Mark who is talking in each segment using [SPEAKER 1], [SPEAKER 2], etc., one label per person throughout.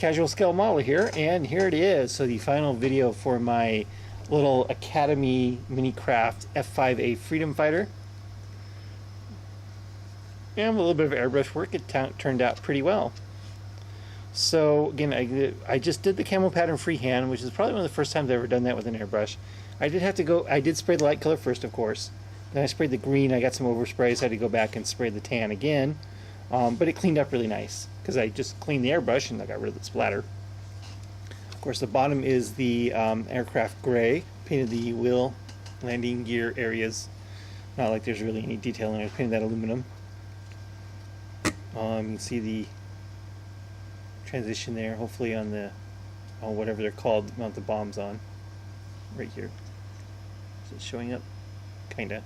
[SPEAKER 1] Casual Scale Model here, and here it is. So the final video for my little Academy mini craft F-5A Freedom Fighter. And with a little bit of airbrush work, it turned out pretty well. So again, I just did the camo pattern freehand, which is probably one of the first times I've ever done that with an airbrush. I did spray the light color first, of course. Then I sprayed the green. I got some overspray, so I had to go back and spray the tan again. But it cleaned up really nice because I just cleaned the airbrush and I got rid of the splatter. Of course, the bottom is the aircraft gray. Painted the wheel landing gear areas. Not like there's really any detail in it. I painted that aluminum. You can see the transition there, hopefully on the whatever they're called to mount the bombs on. Right here. Is it showing up? Kinda.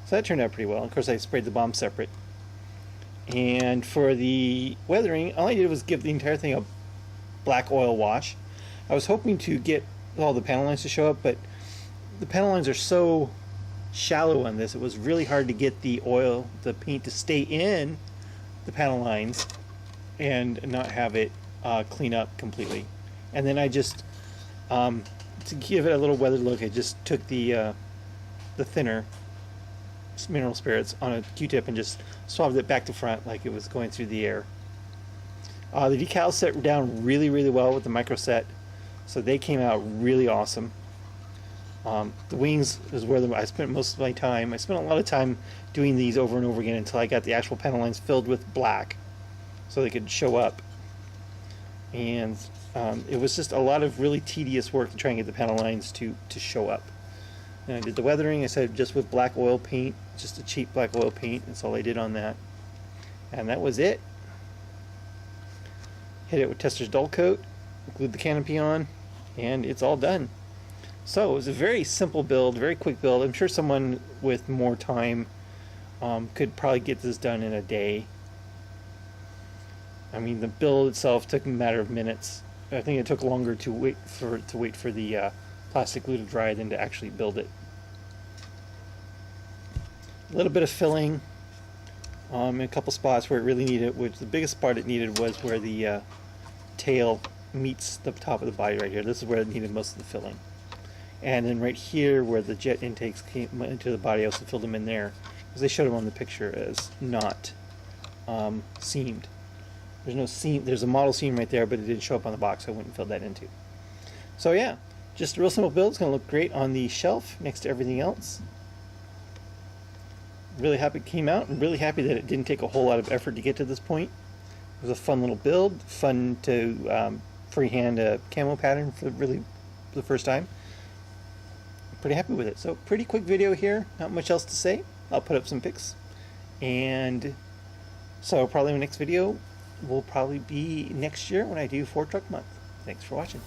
[SPEAKER 1] So that turned out pretty well. Of course, I sprayed the bomb separate. And for the weathering, all I did was give the entire thing a black oil wash. I was hoping to get all the panel lines to show up, but the panel lines are so shallow on this, it was really hard to get the paint to stay in the panel lines and not have it clean up completely. And then I just, to give it a little weathered look, I just took the thinner mineral spirits on a Q-tip and just swabbed it back to front like it was going through the air. The decals set down really, really well with the micro set, so they came out really awesome. The wings is where I spent most of my time. I spent a lot of time doing these over and over again until I got the actual panel lines filled with black so they could show up. And it was just a lot of really tedious work to try and get the panel lines to show up. And I did the weathering, I said, just with black oil paint, just a cheap black oil paint. That's all I did on that. And that was it. Hit it with Tester's dull coat, glued the canopy on, and it's all done. So it was a very simple build, very quick build. I'm sure someone with more time could probably get this done in a day. I mean, the build itself took a matter of minutes. I think it took longer to wait for the plastic glue to dry than to actually build it. A little bit of filling in a couple spots where it really needed, which the biggest part it needed was where the tail meets the top of the body right here. This is where it needed most of the filling. And then right here where the jet intakes came into the body, I also filled them in there because they showed them on the picture as not seamed. There's no seam. There's a model seam right there, but it didn't show up on the box, so I went and filled that in too. So yeah, just a real simple build. It's going to look great on the shelf next to everything else. Really happy it came out, and really happy that it didn't take a whole lot of effort to get to this point. It was a fun little build, fun to freehand a camo pattern for the first time. I'm pretty happy with it. So pretty quick video here, not much else to say. I'll put up some pics. And so probably my next video will probably be next year when I do Ford Truck Month. Thanks for watching.